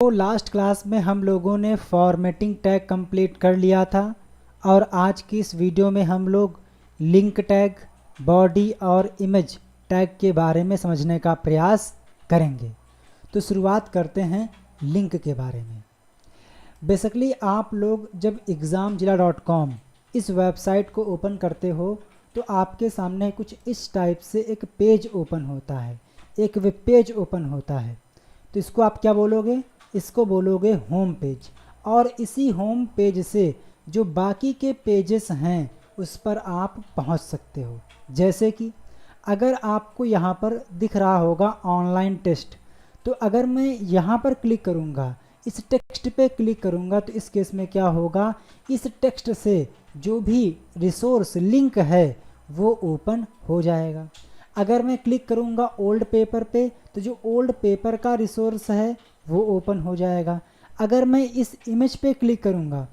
तो last class में हम लोगों ने फॉर्मेटिंग टैग कंप्लीट कर लिया था और आज की इस वीडियो में हम लोग लिंक टैग, बॉडी और इमेज टैग के बारे में समझने का प्रयास करेंगे। तो शुरुआत करते हैं लिंक के बारे में। बेसिकली आप लोग जब examzilla.com इस वेबसाइट को ओपन करते हो तो आपके सामने कुछ इस टाइप से एक पेज ओपन होता है, एक वेब पेज ओपन होता है। तो इसको आप क्या बोलोगे? इसको बोलोगे होम पेज। और इसी होम पेज से जो बाकी के पेजेस हैं उस पर आप पहुंच सकते हो। जैसे कि अगर आपको यहाँ पर दिख रहा होगा ऑनलाइन टेस्ट, तो अगर मैं यहाँ पर क्लिक करूँगा, इस टेक्स्ट पे क्लिक करूँगा, तो इस केस में क्या होगा, इस टेक्स्ट से जो भी रिसोर्स लिंक है वो ओपन हो जाएगा। अगर मैं क्लिक करूँगा ओल्ड पेपर पे, तो जो ओल्ड पेपर का रिसोर्स है वो ओपन हो जाएगा। अगर मैं इस इमेज पे क्लिक करूँगा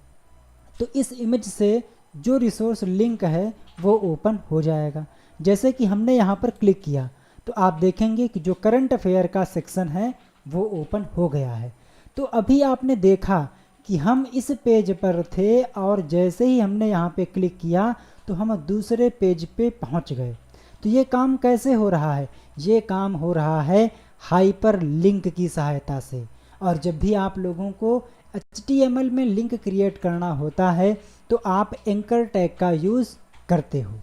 तो इस इमेज से जो रिसोर्स लिंक है वो ओपन हो जाएगा। जैसे कि हमने यहाँ पर क्लिक किया तो आप देखेंगे कि जो करंट अफेयर का सेक्शन है वो ओपन हो गया है। तो अभी आपने देखा कि हम इस पेज पर थे और जैसे ही हमने यहाँ पे क्लिक किया तो हम दूसरे पेज पे पहुँच गए। तो ये काम कैसे हो रहा है? ये काम हो रहा है हाइपर लिंक की सहायता से। और जब भी आप लोगों को HTML में लिंक क्रिएट करना होता है तो आप एंकर टैग का यूज़ करते हो।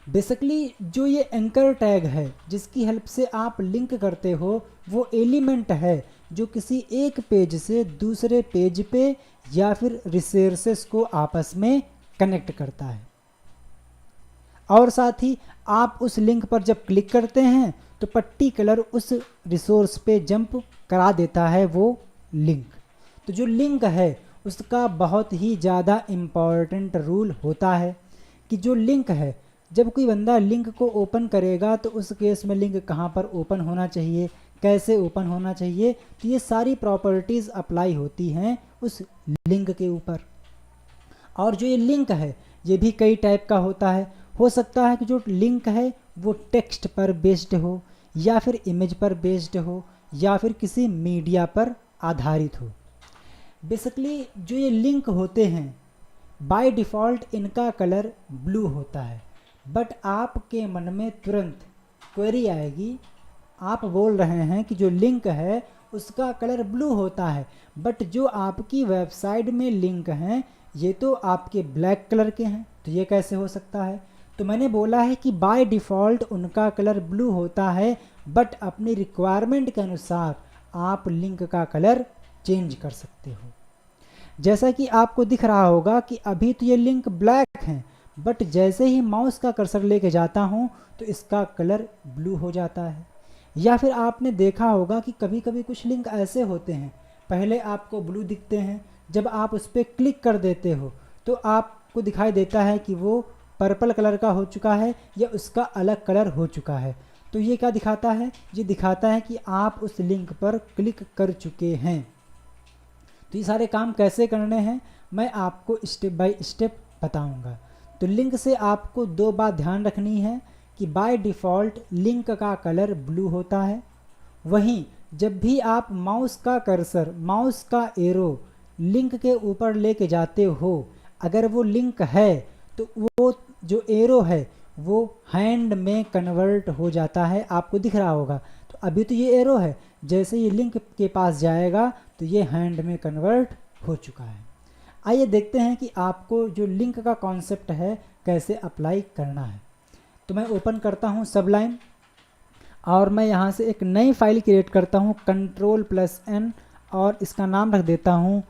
बेसिकली जो ये एंकर टैग है जिसकी हेल्प से आप लिंक करते हो वो एलिमेंट है जो किसी एक पेज से दूसरे पेज पे या फिर रिसोर्सेस को आपस में कनेक्ट करता है। और साथ ही आप उस लिंक पर जब क्लिक करते हैं तो पर्टिकुलर उस रिसोर्स पे जंप करा देता है वो लिंक। तो जो लिंक है उसका बहुत ही ज़्यादा इम्पॉर्टेंट रूल होता है कि जो लिंक है, जब कोई बंदा लिंक को ओपन करेगा तो उस केस में लिंक कहाँ पर ओपन होना चाहिए, कैसे ओपन होना चाहिए, तो ये सारी प्रॉपर्टीज़ अप्लाई होती हैं उस लिंक के ऊपर। और जो ये लिंक है ये भी कई टाइप का होता है। हो सकता है कि जो लिंक है वो टेक्स्ट पर बेस्ड हो या फिर इमेज पर बेस्ड हो या फिर किसी मीडिया पर आधारित हो। बेसिकली जो ये लिंक होते हैं बाय डिफ़ॉल्ट इनका कलर ब्लू होता है, बट आपके मन में तुरंत क्वेरी आएगी, आप बोल रहे हैं कि जो लिंक है उसका कलर ब्लू होता है, बट जो आपकी वेबसाइट में लिंक हैं ये तो आपके ब्लैक कलर के हैं, तो ये कैसे हो सकता है? तो मैंने बोला है कि बाय डिफ़ॉल्ट उनका कलर ब्लू होता है, बट अपनी रिक्वायरमेंट के अनुसार आप लिंक का कलर चेंज कर सकते हो। जैसा कि आपको दिख रहा होगा कि अभी तो ये लिंक ब्लैक हैं, बट जैसे ही माउस का कर्सर लेके जाता हूँ तो इसका कलर ब्लू हो जाता है। या फिर आपने देखा होगा कि कभी कभी कुछ लिंक ऐसे होते हैं, पहले आपको ब्लू दिखते हैं, जब आप उस पर क्लिक कर देते हो तो आपको दिखाई देता है कि वो पर्पल कलर का हो चुका है या उसका अलग कलर हो चुका है। तो ये क्या दिखाता है? ये दिखाता है कि आप उस लिंक पर क्लिक कर चुके हैं। तो ये सारे काम कैसे करने हैं मैं आपको स्टेप बाय स्टेप बताऊंगा। तो लिंक से आपको दो बात ध्यान रखनी है कि बाय डिफ़ॉल्ट लिंक का कलर ब्लू होता है। वहीं जब भी आप माउस का कर्सर, माउस का एरो लिंक के ऊपर लेके जाते हो, अगर वो लिंक है तो वो जो एरो है वो हैंड में कन्वर्ट हो जाता है। आपको दिख रहा होगा, तो अभी तो ये एरो है, जैसे ये लिंक के पास जाएगा तो ये हैंड में कन्वर्ट हो चुका है। आइए देखते हैं कि आपको जो लिंक का कॉन्सेप्ट है कैसे अप्लाई करना है। तो मैं ओपन करता हूँ सबलाइन और मैं यहाँ से एक नई फाइल क्रिएट करता हूँ Ctrl+N और इसका नाम रख देता हूँ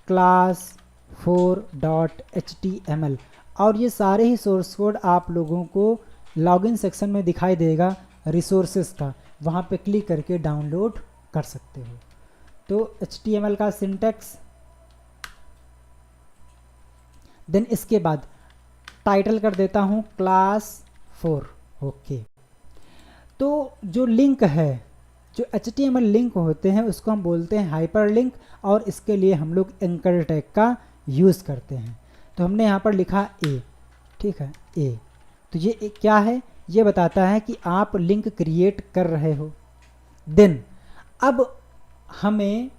class4.html। और ये सारे ही सोर्स कोड आप लोगों को लॉगिन सेक्शन में दिखाई देगा रिसोर्सेस का, वहाँ पे क्लिक करके डाउनलोड कर सकते हो। तो HTML का सिंटैक्स, देन इसके बाद टाइटल कर देता हूँ क्लास 4। ओके, तो जो लिंक है, जो HTML लिंक होते हैं उसको हम बोलते हैं हाइपर लिंक, और इसके लिए हम लोग एंकर टैग का यूज़ करते हैं। तो हमने यहाँ पर लिखा ए, ठीक है, ए। तो ये क्या है? ये बताता है कि आप लिंक क्रिएट कर रहे हो। देन अब हमें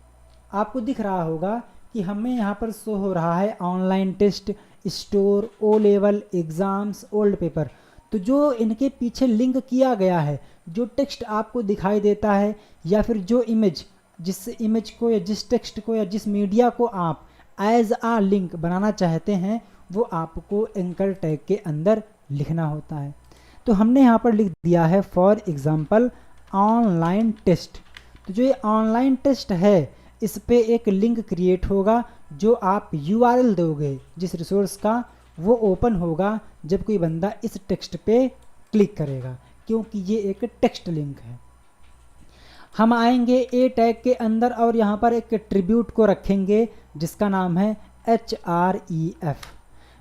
आपको दिख रहा होगा कि हमें यहाँ पर शो हो रहा है online test, store, O level, exams, old paper. तो जो इनके पीछे लिंक किया गया है, जो टेक्स्ट आपको दिखाई देता है या फिर जो इमेज, जिस इमेज को या जिस टेक्स्ट को या जिस मीडिया को आप एज आ लिंक बनाना चाहते हैं, वो आपको एंकर टैग के अंदर लिखना होता है। तो हमने यहाँ पर लिख दिया है फॉर एग्ज़ाम्पल ऑनलाइन टेस्ट। तो जो ये ऑनलाइन टेस्ट है, इस पे एक लिंक क्रिएट होगा, जो आप URL दोगे जिस रिसोर्स का, वो ओपन होगा जब कोई बंदा इस टेक्स्ट पे क्लिक करेगा, क्योंकि ये एक टेक्स्ट लिंक है। हम आएंगे ए टैग के अंदर और यहाँ पर एक एट्रीब्यूट को रखेंगे जिसका नाम है href।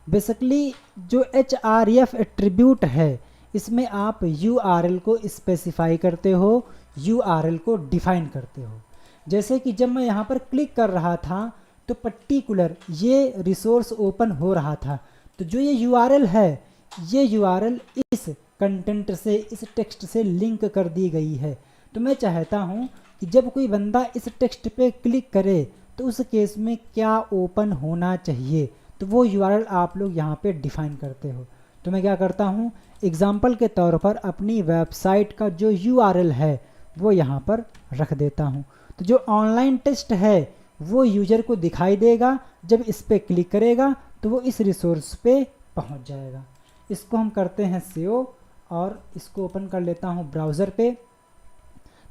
बेसिकली जो href एट्रीब्यूट है, इसमें आप URL को स्पेसिफाई करते हो, URL को डिफाइन करते हो। जैसे कि जब मैं यहाँ पर क्लिक कर रहा था तो पर्टिकुलर ये रिसोर्स ओपन हो रहा था, तो जो ये URL है, ये URL इस कंटेंट से, इस टेक्स्ट से लिंक कर दी गई है। तो मैं चाहता हूँ कि जब कोई बंदा इस टेक्स्ट पे क्लिक करे तो उस केस में क्या ओपन होना चाहिए, तो वो URL आप लोग यहाँ पे डिफाइन करते हो। तो मैं क्या करता हूँ, एग्जाम्पल के तौर पर अपनी वेबसाइट का जो URL है वो यहाँ पर रख देता हूँ। तो जो ऑनलाइन टेस्ट है वो यूजर को दिखाई देगा, जब इस पर क्लिक करेगा तो वो इस रिसोर्स पे पहुँच जाएगा। इसको हम करते हैं सेव और इसको ओपन कर लेता हूँ ब्राउज़र पे।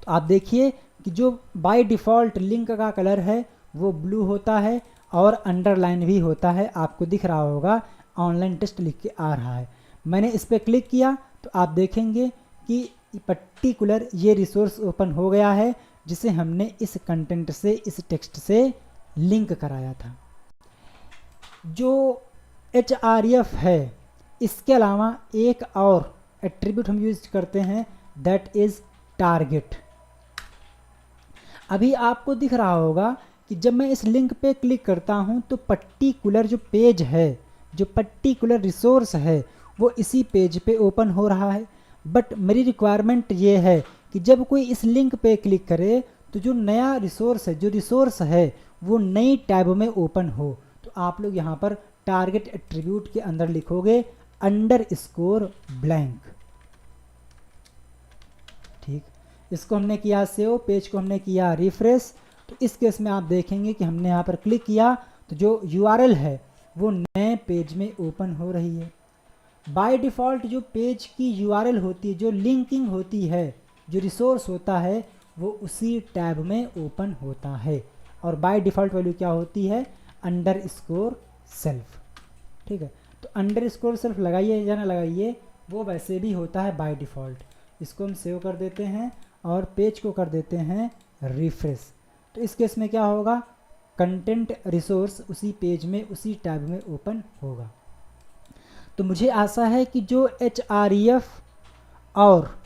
तो आप देखिए कि जो बाय डिफ़ॉल्ट लिंक का कलर है वो ब्लू होता है और अंडरलाइन भी होता है। आपको दिख रहा होगा ऑनलाइन टेस्ट लिख के आ रहा है। मैंने इस पर क्लिक किया तो आप देखेंगे कि पर्टिकुलर ये रिसोर्स ओपन हो गया है जिसे हमने इस कंटेंट से, इस टेक्स्ट से लिंक कराया था। जो href है, इसके अलावा एक और एट्रीब्यूट हम यूज करते हैं, दैट इज़ टारगेट। अभी आपको दिख रहा होगा कि जब मैं इस लिंक पे क्लिक करता हूं तो पर्टिकुलर जो पेज है, जो पर्टिकुलर रिसोर्स है, वो इसी पेज पे ओपन हो रहा है। बट मेरी रिक्वायरमेंट ये है कि जब कोई इस लिंक पे क्लिक करे तो जो नया रिसोर्स है, जो रिसोर्स है, वो नई टैब में ओपन हो। तो आप लोग यहाँ पर टारगेट एट्रीब्यूट के अंदर लिखोगे _blank। ठीक, इसको हमने किया सेव, पेज को हमने किया रिफ्रेश। तो इस केस में आप देखेंगे कि हमने यहाँ पर क्लिक किया तो जो URL है वो नए पेज में ओपन हो रही है। बाय डिफ़ॉल्ट जो पेज की URL होती है, जो लिंकिंग होती है, जो रिसोर्स होता है, वो उसी टैब में ओपन होता है। और बाय डिफ़ॉल्ट वैल्यू क्या होती है, _self। ठीक है, तो _self लगाइए या ना लगाइए, वो वैसे भी होता है बाय डिफ़ॉल्ट। इसको हम सेव कर देते हैं और पेज को कर देते हैं रिफ्रेश। तो इस केस में क्या होगा, कंटेंट रिसोर्स उसी पेज में, उसी टैब में ओपन होगा। तो मुझे आशा है कि जो href और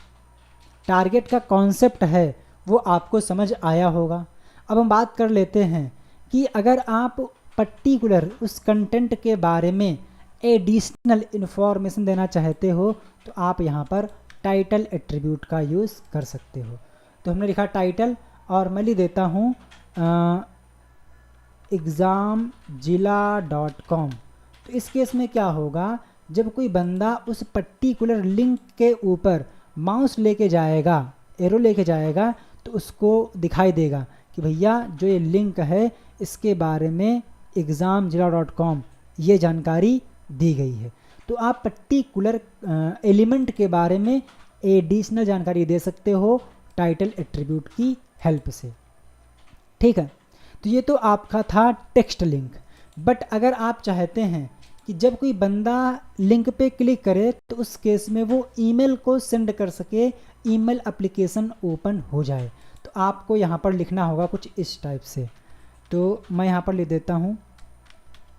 टारगेट का कॉन्सेप्ट है वो आपको समझ आया होगा। अब हम बात कर लेते हैं कि अगर आप पर्टिकुलर उस कंटेंट के बारे में एडिशनल इन्फॉर्मेशन देना चाहते हो तो आप यहाँ पर टाइटल एट्रीब्यूट का यूज़ कर सकते हो। तो हमने लिखा टाइटल और मैं लिख देता हूँ examzilla.com। तो इस केस में क्या होगा, जब कोई बंदा उस पर्टिकुलर लिंक के ऊपर माउस लेके जाएगा, एरो लेके जाएगा, तो उसको दिखाई देगा कि भैया जो ये लिंक है इसके बारे में examzilla.com ये जानकारी दी गई है। तो आप पर्टिकुलर एलिमेंट के बारे में एडिशनल जानकारी दे सकते हो टाइटल एट्रीब्यूट की हेल्प से। ठीक है, तो ये तो आपका था टेक्स्ट लिंक। बट अगर आप चाहते हैं कि जब कोई बंदा लिंक पे क्लिक करे तो उस केस में वो ईमेल को सेंड कर सके, ईमेल एप्लीकेशन ओपन हो जाए, तो आपको यहाँ पर लिखना होगा कुछ इस टाइप से। तो मैं यहाँ पर लिख देता हूँ,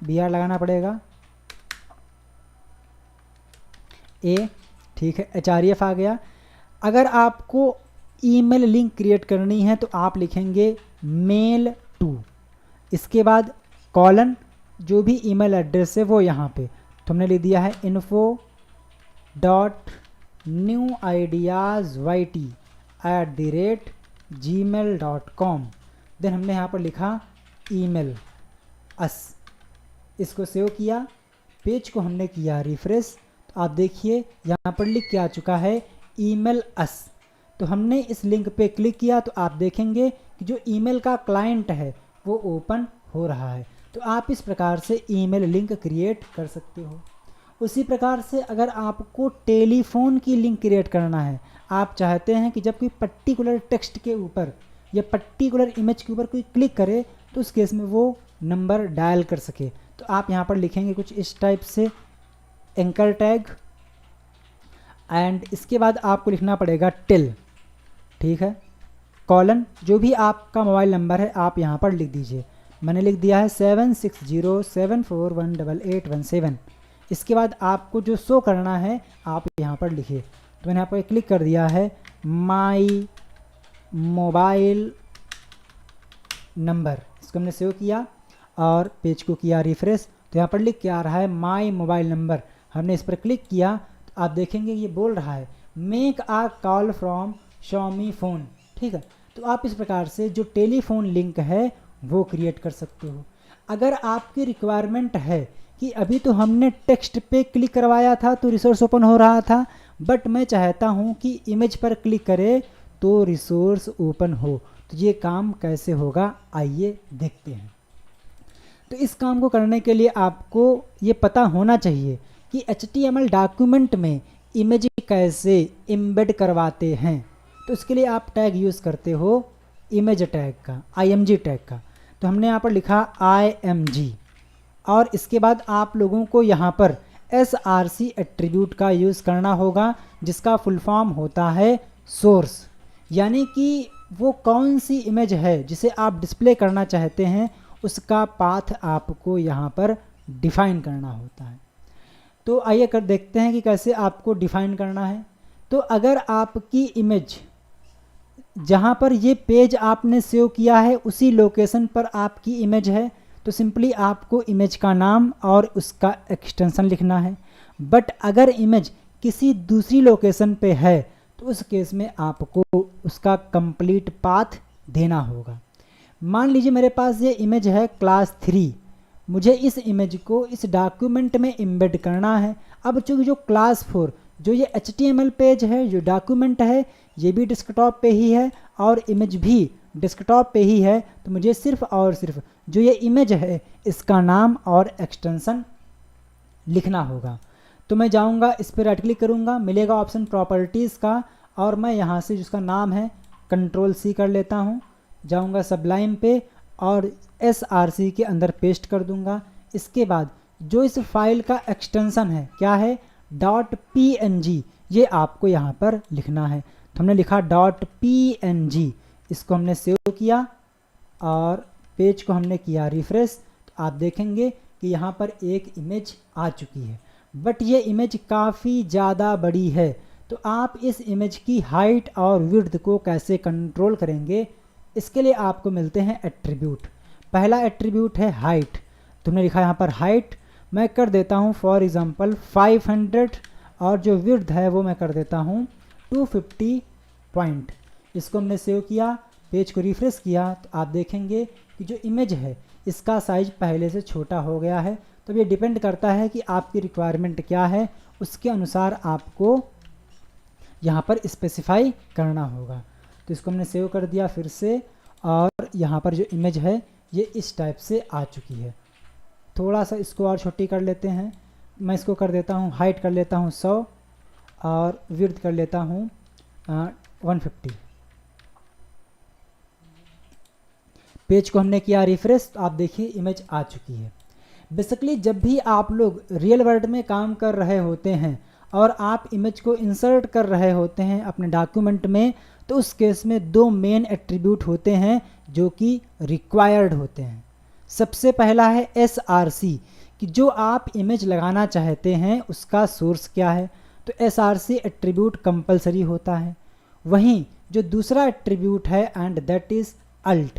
BR लगाना पड़ेगा A। ठीक है, href आ गया। अगर आपको ईमेल लिंक क्रिएट करनी है तो आप लिखेंगे मेल टू, इसके बाद कॉलन, जो भी ईमेल एड्रेस है वो यहाँ पे। तो हमने लिख दिया है info.newideyt@gmail.com। देन हमने यहाँ पर लिखा ईमेल अस, इसको सेव किया, पेज को हमने किया रिफ्रेश, तो आप देखिए यहाँ पर लिख के आ चुका है ईमेल अस। तो हमने इस लिंक पे क्लिक किया तो आप देखेंगे कि जो ईमेल का क्लाइंट है वो ओपन हो रहा है। तो आप इस प्रकार से ईमेल लिंक क्रिएट कर सकते हो। उसी प्रकार से अगर आपको टेलीफोन की लिंक क्रिएट करना है, आप चाहते हैं कि जब कोई पर्टिकुलर टेक्स्ट के ऊपर या पर्टिकुलर इमेज के ऊपर कोई क्लिक करे तो उस केस में वो नंबर डायल कर सके, तो आप यहाँ पर लिखेंगे कुछ इस टाइप से एंकर टैग, एंड इसके बाद आपको लिखना पड़ेगा टिल, ठीक है, कॉलन, जो भी आपका मोबाइल नंबर है आप यहाँ पर लिख दीजिए। मैंने लिख दिया है 7607418817। इसके बाद आपको जो शो करना है आप यहाँ पर लिखिए। तो मैंने यहाँ पर क्लिक कर दिया है माई मोबाइल नंबर, इसको हमने सेव किया और पेज को किया रिफ्रेश, तो यहाँ पर लिख के आ रहा है माई मोबाइल नंबर। हमने इस पर क्लिक किया तो आप देखेंगे ये बोल रहा है make a call from Xiaomi phone, ठीक है। तो आप इस प्रकार से जो टेलीफोन लिंक है वो क्रिएट कर सकते हो। अगर आपकी रिक्वायरमेंट है कि अभी तो हमने टेक्स्ट पे क्लिक करवाया था तो रिसोर्स ओपन हो रहा था, बट मैं चाहता हूँ कि इमेज पर क्लिक करे तो रिसोर्स ओपन हो, तो ये काम कैसे होगा आइए देखते हैं। तो इस काम को करने के लिए आपको ये पता होना चाहिए कि HTML डॉक्यूमेंट में इमेज कैसे एम्बेड करवाते हैं। तो इसके लिए आप टैग यूज़ करते हो इमेज टैग का, IMG टैग का। तो हमने यहाँ पर लिखा IMG, और इसके बाद आप लोगों को यहाँ पर SRC एट्रीब्यूट का यूज़ करना होगा, जिसका फुल फॉर्म होता है सोर्स, यानी कि वो कौन सी इमेज है जिसे आप डिस्प्ले करना चाहते हैं उसका पाथ आपको यहाँ पर डिफाइन करना होता है। तो आइए कर देखते हैं कि कैसे आपको डिफाइन करना है। तो अगर आपकी इमेज जहाँ पर ये पेज आपने सेव किया है उसी लोकेशन पर आपकी इमेज है, तो सिंपली आपको इमेज का नाम और उसका एक्सटेंशन लिखना है। बट अगर इमेज किसी दूसरी लोकेशन पे है तो उस केस में आपको उसका कंप्लीट पाथ देना होगा। मान लीजिए मेरे पास ये इमेज है क्लास 3, मुझे इस इमेज को इस डॉक्यूमेंट में एम्बेड करना है। अब चूँकि जो क्लास 4 जो ये HTML पेज है, जो डॉक्यूमेंट है, ये भी डेस्कटॉप पे ही है और इमेज भी डेस्कटॉप पे ही है, तो मुझे सिर्फ और सिर्फ जो ये इमेज है इसका नाम और एक्सटेंशन लिखना होगा। तो मैं जाऊंगा, इस पर राइट क्लिक करूंगा, मिलेगा ऑप्शन प्रॉपर्टीज़ का, और मैं यहाँ से जिसका नाम है Ctrl+C कर लेता हूँ, जाऊंगा सबलाइम पे और SRC के अंदर पेस्ट कर दूंगा। इसके बाद जो इस फाइल का एक्सटेंशन है क्या है .png, ये आपको यहाँ पर लिखना है। तो हमने लिखा .png, इसको हमने सेव किया और पेज को हमने किया रिफ्रेश, तो आप देखेंगे कि यहाँ पर एक इमेज आ चुकी है। बट ये इमेज काफ़ी ज़्यादा बड़ी है, तो आप इस इमेज की हाइट और विड्थ को कैसे कंट्रोल करेंगे, इसके लिए आपको मिलते हैं एट्रीब्यूट। पहला एट्रीब्यूट है हाइट, तुमने लिखा यहाँ पर हाइट, मैं कर देता हूँ फॉर एग्जांपल 500, और जो विड्थ है वो मैं कर देता हूँ 250 पॉइंट। इसको हमने सेव किया, पेज को रिफ्रेश किया, तो आप देखेंगे कि जो इमेज है इसका साइज पहले से छोटा हो गया है। तो ये डिपेंड करता है कि आपकी रिक्वायरमेंट क्या है, उसके अनुसार आपको यहाँ पर स्पेसिफाई करना होगा। तो इसको हमने सेव कर दिया फिर से, और यहाँ पर जो इमेज है ये इस टाइप से आ चुकी है। थोड़ा सा इसको और छोटी कर लेते हैं, मैं इसको कर देता हूँ, हाइट कर लेता हूँ 100 और विड्थ कर लेता हूँ 150। पेज को हमने किया रिफ्रेश, तो आप देखिए इमेज आ चुकी है। बेसिकली जब भी आप लोग रियल वर्ल्ड में काम कर रहे होते हैं और आप इमेज को इंसर्ट कर रहे होते हैं अपने डॉक्यूमेंट में, तो उस केस में दो मेन एट्रीब्यूट होते हैं जो कि रिक्वायर्ड होते हैं। सबसे पहला है SRC, कि जो आप इमेज लगाना चाहते हैं उसका सोर्स क्या है, तो SRC एट्रीब्यूट कंपलसरी होता है। वहीं जो दूसरा एट्रीब्यूट है एंड दैट इज़ अल्ट,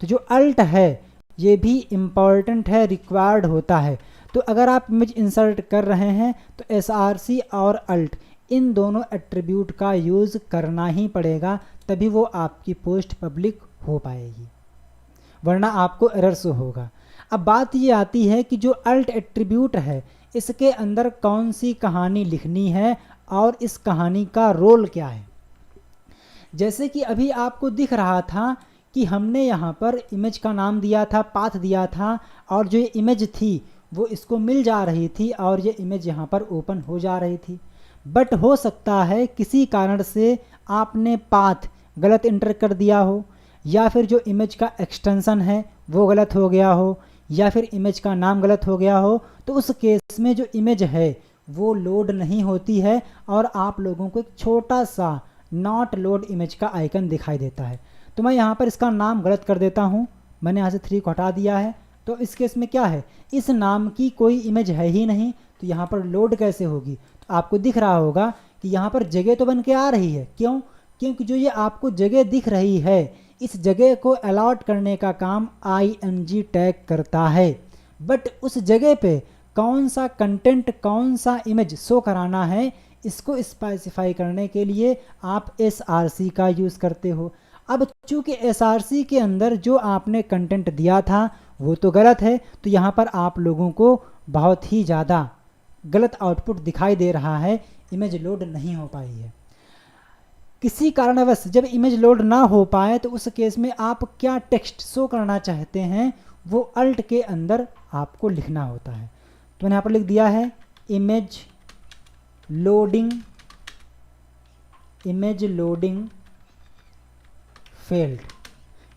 तो जो अल्ट है ये भी इम्पॉर्टेंट है, रिक्वायर्ड होता है। तो अगर आप इमेज इंसर्ट कर रहे हैं तो SRC और अल्ट इन दोनों एट्रीब्यूट का यूज़ करना ही पड़ेगा, तभी वो आपकी पोस्ट पब्लिक हो पाएगी। वरना आपको एरर शो होगा। अब बात ये आती है कि जो अल्ट एट्रीब्यूट है इसके अंदर कौन सी कहानी लिखनी है और इस कहानी का रोल क्या है। जैसे कि अभी आपको दिख रहा था कि हमने यहाँ पर इमेज का नाम दिया था, पाथ दिया था, और जो ये इमेज थी वो इसको मिल जा रही थी और ये इमेज यहाँ पर ओपन हो जा रही थी। बट हो सकता है किसी कारण से आपने पाथ गलत इंटर कर दिया हो, या फिर जो इमेज का एक्सटेंशन है वो गलत हो गया हो, या फिर इमेज का नाम गलत हो गया हो। तो उस केस में जो इमेज है वो लोड नहीं होती है और आप लोगों को एक छोटा सा नॉट लोड इमेज का आइकन दिखाई देता है। तो मैं यहाँ पर इसका नाम गलत कर देता हूँ, मैंने यहाँ से 3 को हटा दिया है। तो इस केस में क्या है, इस नाम की कोई इमेज है ही नहीं, तो यहाँ पर लोड कैसे होगी। तो आपको दिख रहा होगा कि यहाँ पर जगह तो बन के आ रही है, क्यों, क्योंकि जो ये आपको जगह दिख रही है इस जगह को अलॉट करने का काम ing टैग करता है। बट उस जगह पे कौन सा कंटेंट, कौन सा इमेज शो कराना है, इसको स्पेसिफाई करने के लिए आप src का यूज़ करते हो। अब चूंकि src के अंदर जो आपने कंटेंट दिया था वो तो गलत है, तो यहाँ पर आप लोगों को बहुत ही ज़्यादा गलत आउटपुट दिखाई दे रहा है, इमेज लोड नहीं हो पाई है। किसी कारणवश जब इमेज लोड ना हो पाए तो उस केस में आप क्या टेक्स्ट शो करना चाहते हैं वो अल्ट के अंदर आपको लिखना होता है। तो मैंने यहाँ पर लिख दिया है इमेज लोडिंग फेल्ड।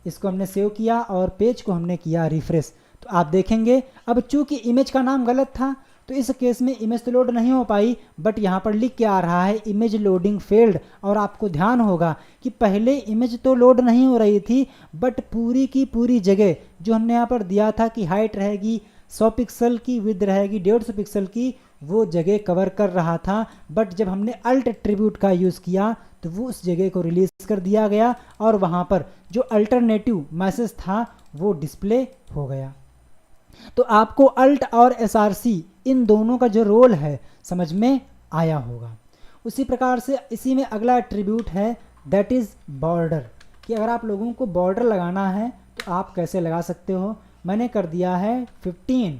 इसको हमने सेव किया और पेज को हमने किया रिफ्रेश। तो आप देखेंगे अब चूंकि इमेज का नाम गलत था तो इस केस में इमेज तो लोड नहीं हो पाई, बट यहाँ पर लिख के आ रहा है इमेज लोडिंग फेल्ड। और आपको ध्यान होगा कि पहले इमेज तो लोड नहीं हो रही थी, बट पूरी की पूरी जगह जो हमने यहाँ पर दिया था कि हाइट रहेगी 100 पिक्सल की, विड्थ रहेगी 150 पिक्सल की, वो जगह कवर कर रहा था। बट जब हमने अल्ट एट्रीब्यूट का यूज़ किया तो वो उस जगह को रिलीज कर दिया गया और वहाँ पर जो अल्टरनेटिव मैसेज था वो डिस्प्ले हो गया। तो आपको अल्ट और src इन दोनों का जो रोल है समझ में आया होगा। उसी प्रकार से इसी में अगला एट्रीब्यूट है दैट इज़ बॉर्डर, कि अगर आप लोगों को बॉर्डर लगाना है तो आप कैसे लगा सकते हो। मैंने कर दिया है 15।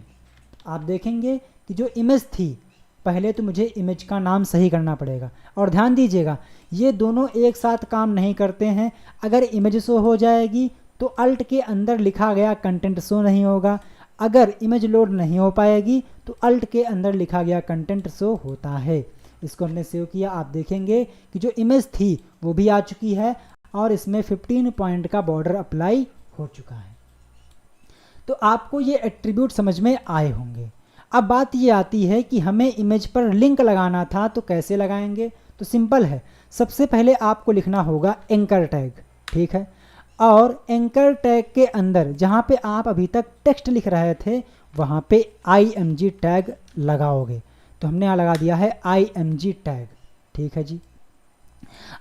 आप देखेंगे कि जो इमेज थी, पहले तो मुझे इमेज का नाम सही करना पड़ेगा, और ध्यान दीजिएगा ये दोनों एक साथ काम नहीं करते हैं। अगर इमेज शो हो जाएगी तो अल्ट के अंदर लिखा गया कंटेंट शो नहीं होगा, अगर इमेज लोड नहीं हो पाएगी तो अल्ट के अंदर लिखा गया कंटेंट शो होता है। इसको हमने सेव किया, आप देखेंगे कि जो इमेज थी वो भी आ चुकी है और इसमें 15 पॉइंट का बॉर्डर अप्लाई हो चुका है। तो आपको ये एट्रीब्यूट समझ में आए होंगे। अब बात ये आती है कि हमें इमेज पर लिंक लगाना था तो कैसे लगाएंगे। तो सिंपल है, सबसे पहले आपको लिखना होगा एंकर टैग, ठीक है। और एंकर टैग के अंदर जहाँ पे आप अभी तक टेक्स्ट लिख रहे थे वहाँ पे img टैग लगाओगे। तो हमने यहाँ लगा दिया है img टैग, ठीक है जी।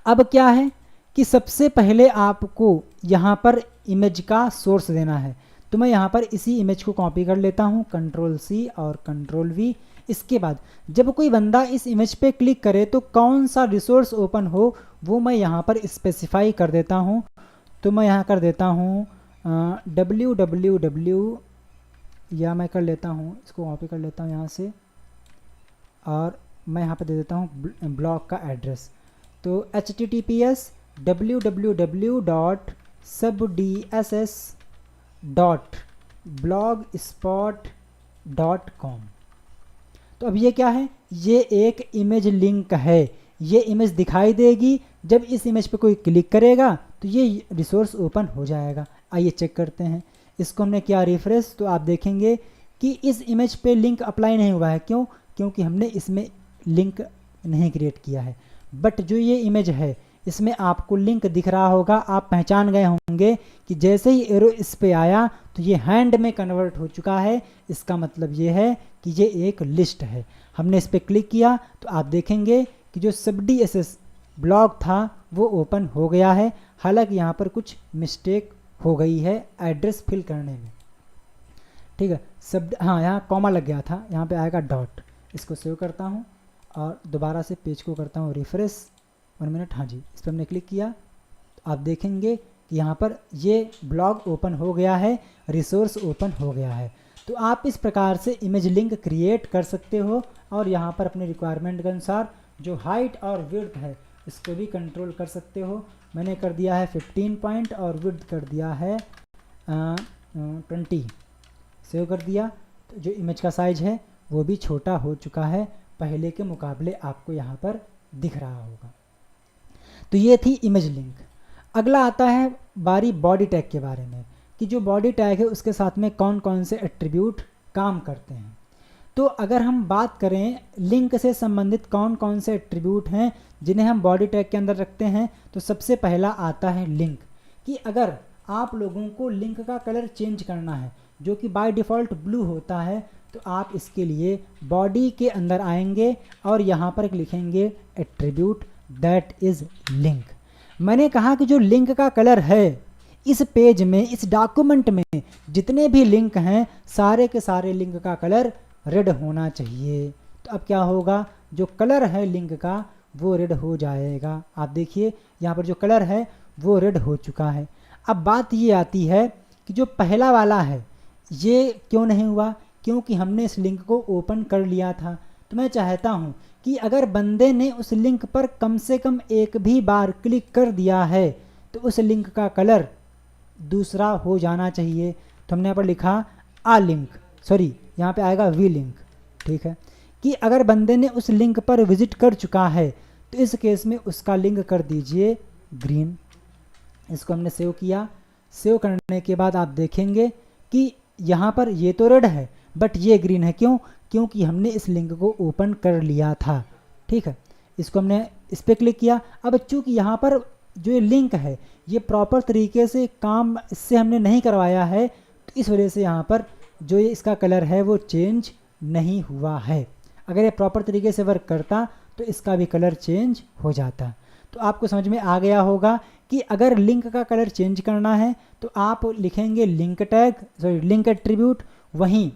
अब क्या है कि सबसे पहले आपको यहाँ पर इमेज का सोर्स देना है। तो मैं यहाँ पर इसी इमेज को कॉपी कर लेता हूँ, Ctrl+C और Ctrl+V। इसके बाद जब कोई बंदा इस इमेज पे क्लिक करे तो कौन सा रिसोर्स ओपन हो वो मैं यहाँ पर स्पेसिफाई कर देता हूँ। तो मैं यहाँ कर देता हूँ www, या मैं कर लेता हूँ, इसको कॉपी कर लेता हूँ यहाँ से और मैं यहाँ पर दे देता हूँ ब्लॉग का एड्रेस। तो https://www.subdss.blogspot.com। तो अब ये क्या है, ये एक इमेज लिंक है। ये इमेज दिखाई देगी, जब इस इमेज पे कोई क्लिक करेगा तो ये रिसोर्स ओपन हो जाएगा। आइए चेक करते हैं। इसको हमने किया रिफ्रेश, तो आप देखेंगे कि इस इमेज पे लिंक अप्लाई नहीं हुआ है। क्यों? क्योंकि हमने इसमें लिंक नहीं क्रिएट किया है। बट जो ये इमेज है इसमें आपको लिंक दिख रहा होगा, आप पहचान गए होंगे कि जैसे ही एरो इस पे आया तो ये हैंड में कन्वर्ट हो चुका है। इसका मतलब ये है कि ये एक लिस्ट है। हमने इस पर क्लिक किया तो आप देखेंगे कि जो subdss ब्लॉग था वो ओपन हो गया है। हालांकि यहाँ पर कुछ मिस्टेक हो गई है एड्रेस फिल करने में, ठीक है। हाँ, यहाँ कॉमा लग गया था, यहाँ पे आएगा डॉट। इसको सेव करता हूँ और दोबारा से पेज को करता हूँ रिफ्रेश। 1 मिनट, हाँ जी, इस पर हमने क्लिक किया तो आप देखेंगे कि यहाँ पर ये ब्लॉग ओपन हो गया है, रिसोर्स ओपन हो गया है। तो आप इस प्रकार से इमेज लिंक क्रिएट कर सकते हो और यहाँ पर अपने रिक्वायरमेंट के अनुसार जो हाइट और विड्थ है इसको भी कंट्रोल कर सकते हो। मैंने कर दिया है 15 पॉइंट और विड्थ कर दिया है 20। सेव कर दिया। तो जो इमेज का साइज है वो भी छोटा हो चुका है, पहले के मुकाबले आपको यहाँ पर दिख रहा होगा। तो ये थी इमेज लिंक। अगला आता है बारी बॉडी टैग के बारे में, कि जो बॉडी टैग है उसके साथ में कौन कौन से एट्रीब्यूट काम करते हैं। तो अगर हम बात करें लिंक से संबंधित कौन कौन से एट्रीब्यूट हैं जिन्हें हम बॉडी टैग के अंदर रखते हैं, तो सबसे पहला आता है लिंक। कि अगर आप लोगों को लिंक का कलर चेंज करना है जो कि बाय डिफ़ॉल्ट ब्लू होता है, तो आप इसके लिए बॉडी के अंदर आएंगे और यहाँ पर लिखेंगे एट्रीब्यूट दैट इज़ लिंक। मैंने कहा कि जो लिंक का कलर है इस पेज में, इस डॉक्यूमेंट में जितने भी लिंक हैं सारे के सारे लिंक का कलर रेड होना चाहिए। तो अब क्या होगा, जो कलर है लिंक का वो रेड हो जाएगा। आप देखिए यहाँ पर जो कलर है वो रेड हो चुका है। अब बात ये आती है कि जो पहला वाला है ये क्यों नहीं हुआ, क्योंकि हमने इस लिंक को ओपन कर लिया था। तो मैं चाहता हूँ कि अगर बंदे ने उस लिंक पर कम से कम एक भी बार क्लिक कर दिया है तो उस लिंक का कलर दूसरा हो जाना चाहिए। तो हमने यहाँ पर लिखा आ लिंक, सॉरी यहाँ पे आएगा वी लिंक, ठीक है। कि अगर बंदे ने उस लिंक पर विजिट कर चुका है तो इस केस में उसका लिंक कर दीजिए ग्रीन। इसको हमने सेव किया। सेव करने के बाद आप देखेंगे कि यहाँ पर ये तो रेड है बट ये ग्रीन है। क्यों? क्योंकि हमने इस लिंक को ओपन कर लिया था, ठीक है। इसको हमने इस पर क्लिक किया। अब चूँकि यहाँ पर जो ये लिंक है ये प्रॉपर तरीके से काम इससे हमने नहीं करवाया है, तो इस वजह से यहाँ पर जो ये इसका कलर है वो चेंज नहीं हुआ है। अगर ये प्रॉपर तरीके से वर्क करता तो इसका भी कलर चेंज हो जाता। तो आपको समझ में आ गया होगा कि अगर लिंक का कलर चेंज करना है तो आप लिखेंगे link tag, sorry link attribute. वहीं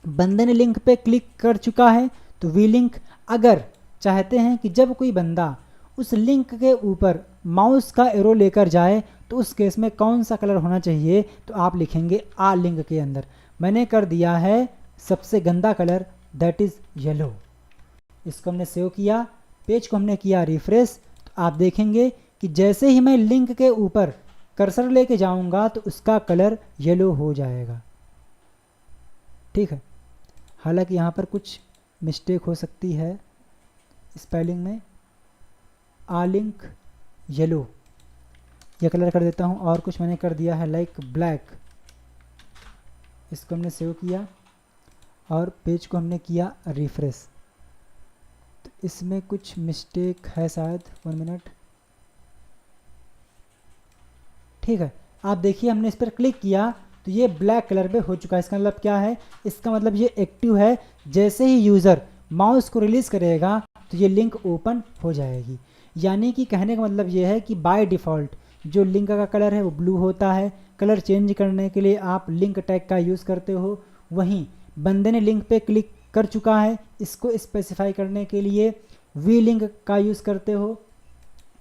बंदे ने लिंक पे क्लिक कर चुका है तो वी लिंक। अगर चाहते हैं कि जब कोई बंदा उस लिंक के ऊपर माउस का एरो लेकर जाए तो उस केस में कौन सा कलर होना चाहिए, तो आप लिखेंगे आ लिंक के अंदर। मैंने कर दिया है सबसे गंदा कलर, दैट इज़ येलो। इसको हमने सेव किया, पेज को हमने किया रिफ्रेश। तो आप देखेंगे कि जैसे ही मैं लिंक के ऊपर कर्सर लेके जाऊंगा तो उसका कलर येलो हो जाएगा, ठीक है। हालांकि यहाँ पर कुछ मिस्टेक हो सकती है स्पेलिंग में। आ लिंक येलो यह कलर कर देता हूँ, और कुछ मैंने कर दिया है लाइक ब्लैक। इसको हमने सेव किया और पेज को हमने किया रिफ्रेश। तो इसमें कुछ मिस्टेक है शायद, 1 मिनट, ठीक है। आप देखिए हमने इस पर क्लिक किया तो ये ब्लैक कलर पे हो चुका है। इसका मतलब क्या है, इसका मतलब ये एक्टिव है। जैसे ही यूज़र माउस को रिलीज़ करेगा तो ये लिंक ओपन हो जाएगी। यानी कि कहने का मतलब ये है कि बाय डिफ़ॉल्ट जो लिंक का कलर है वो ब्लू होता है। कलर चेंज करने के लिए आप लिंक टैग का यूज़ करते हो। वहीं बंदे ने लिंक पे क्लिक कर चुका है, इसको स्पेसिफाई करने के लिए वी लिंक का यूज़ करते हो।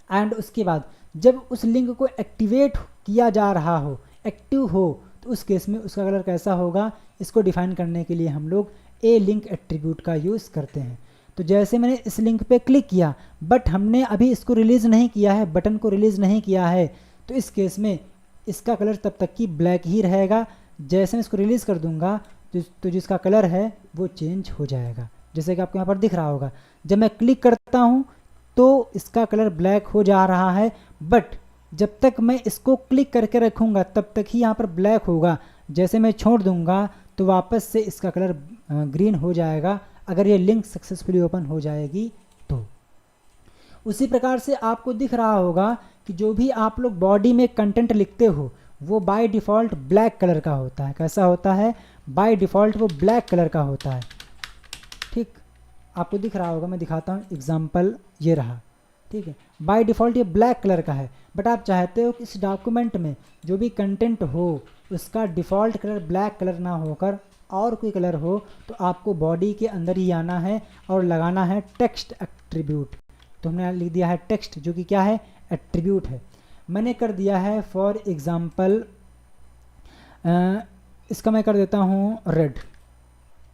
एंड उसके बाद जब उस लिंक को एक्टिवेट किया जा रहा हो, एक्टिव हो, तो उस केस में उसका कलर कैसा होगा, इसको डिफाइन करने के लिए हम लोग ए लिंक एट्रीब्यूट का यूज़ करते हैं। तो जैसे मैंने इस लिंक पे क्लिक किया बट हमने अभी इसको रिलीज़ नहीं किया है, बटन को रिलीज़ नहीं किया है, तो इस केस में इसका कलर तब तक की ब्लैक ही रहेगा। जैसे मैं इसको रिलीज़ कर दूंगा तो जिसका कलर है वो चेंज हो जाएगा। जैसे कि आपको यहाँ पर दिख रहा होगा, जब मैं क्लिक करता हूँ तो इसका कलर ब्लैक हो जा रहा है, बट जब तक मैं इसको क्लिक करके रखूँगा तब तक ही यहाँ पर ब्लैक होगा। जैसे मैं छोड़ दूँगा तो वापस से इसका कलर ग्रीन हो जाएगा, अगर ये लिंक सक्सेसफुली ओपन हो जाएगी तो। उसी प्रकार से आपको दिख रहा होगा कि जो भी आप लोग बॉडी में कंटेंट लिखते हो वो बाय डिफ़ॉल्ट ब्लैक कलर का होता है। कैसा होता है, बाय डिफ़ॉल्ट वो ब्लैक कलर का होता है, ठीक। आपको दिख रहा होगा, मैं दिखाता हूँ एग्जाम्पल, ये रहा, ठीक है। बाय डिफ़ॉल्ट ये ब्लैक कलर का है, बट आप चाहते हो कि इस डॉक्यूमेंट में जो भी कंटेंट हो उसका डिफ़ॉल्ट कलर ब्लैक कलर ना होकर और कोई कलर हो, तो आपको बॉडी के अंदर ही आना है और लगाना है टेक्स्ट एट्रीब्यूट। तो हमने लिख दिया है टेक्स्ट, जो कि क्या है, एट्रीब्यूट है। मैंने कर दिया है फॉर एग्ज़ाम्पल, इसका मैं कर देता हूँ रेड।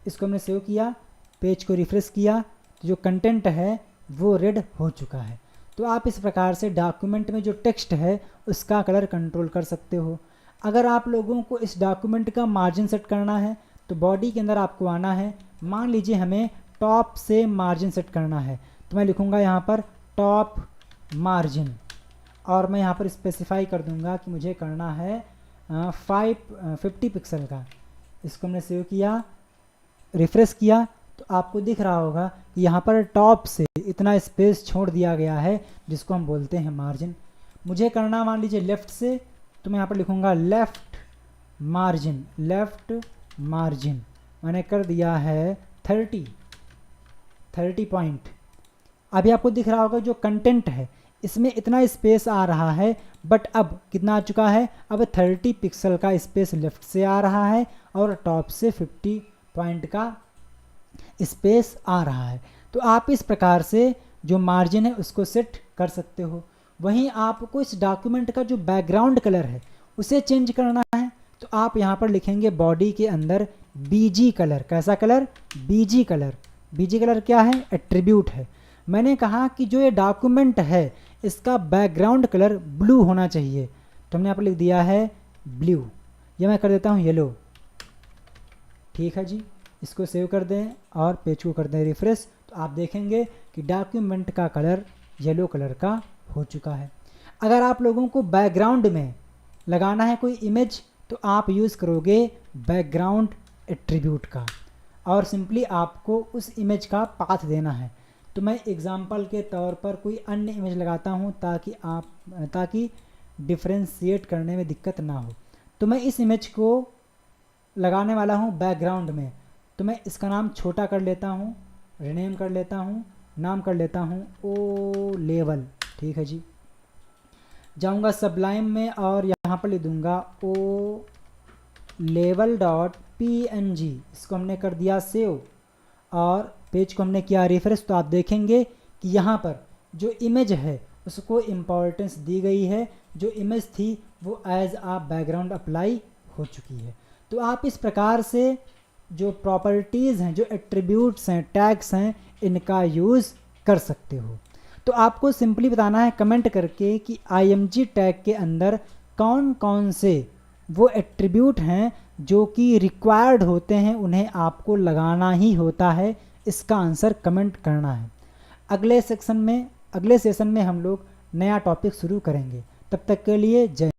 इसको हमने सेव किया, पेज को रिफ्रेश किया, तो जो कंटेंट है वो रेड हो चुका है। तो आप इस प्रकार से डॉक्यूमेंट में जो टेक्स्ट है उसका कलर कंट्रोल कर सकते हो। अगर आप लोगों को इस डॉक्यूमेंट का मार्जिन सेट करना है तो बॉडी के अंदर आपको आना है, मान लीजिए हमें टॉप से मार्जिन सेट करना है, तो मैं लिखूँगा यहाँ पर टॉप मार्जिन, और मैं यहाँ पर स्पेसिफाई कर दूँगा कि मुझे करना है 50 पिक्सल का। इसको हमने सेव किया, रिफ्रेश किया, तो आपको दिख रहा होगा कि यहाँ पर टॉप से इतना स्पेस छोड़ दिया गया है जिसको हम बोलते हैं मार्जिन। मुझे करना मान लीजिए लेफ़्ट से, तो मैं यहाँ पर लिखूँगा लेफ़्ट मार्जिन, लेफ़्ट मार्जिन मैंने कर दिया है 30 पॉइंट। अभी आपको दिख रहा होगा जो कंटेंट है इसमें इतना स्पेस आ रहा है, बट अब कितना आ चुका है, अब 30 पिक्सल का स्पेस लेफ़्ट से आ रहा है और टॉप से 50 पॉइंट का स्पेस आ रहा है। तो आप इस प्रकार से जो मार्जिन है उसको सेट कर सकते हो। वहीं आपको इस डॉक्यूमेंट का जो बैकग्राउंड कलर है उसे चेंज करना है, तो आप यहाँ पर लिखेंगे बॉडी के अंदर बीजी कलर। कैसा colour? BG colour. BG colour क्या है? एट्रीब्यूट है। मैंने कहा कि जो ये डॉक्यूमेंट है इसका बैकग्राउंड कलर ब्लू होना चाहिए, तो हमने यहाँ पर लिख दिया है ब्लू। ये मैं कर देता हूँ येलो। ठीक है जी, इसको सेव कर दें और पेज को कर दें रिफ्रेश, तो आप देखेंगे कि डॉक्यूमेंट का कलर येलो कलर का हो चुका है। अगर आप लोगों को बैकग्राउंड में लगाना है कोई इमेज तो आप यूज़ करोगे बैकग्राउंड एट्रीब्यूट का, और सिंपली आपको उस इमेज का पाथ देना है। तो मैं एग्जांपल के तौर पर कोई अन्य इमेज लगाता हूँ ताकि डिफ्रेंशिएट करने में दिक्कत ना हो। तो मैं इस इमेज को लगाने वाला हूँ बैकग्राउंड में, तो मैं इसका नाम छोटा कर लेता हूँ, रिनेम कर लेता हूँ, नाम कर लेता हूँ ओ लेवल। ठीक है जी, जाऊँगा सबलाइम में और यहाँ पर लिख दूँगा ओ लेवल डॉट PNG। इसको हमने कर दिया सेव और पेज को हमने किया रिफ्रेश, तो आप देखेंगे कि यहाँ पर जो इमेज है उसको इम्पोर्टेंस दी गई है, जो इमेज थी वो एज आ बैकग्राउंड अप्लाई हो चुकी है। तो आप इस प्रकार से जो प्रॉपर्टीज़ हैं, जो एट्रीब्यूट्स हैं, टैग्स हैं, इनका यूज़ कर सकते हो। तो आपको सिंपली बताना है कमेंट करके कि IMG टैग के अंदर कौन कौन से वो एट्रीब्यूट हैं जो कि रिक्वायर्ड होते हैं, उन्हें आपको लगाना ही होता है। इसका आंसर कमेंट करना है। अगले सेशन में हम लोग नया टॉपिक शुरू करेंगे। तब तक के लिए जय।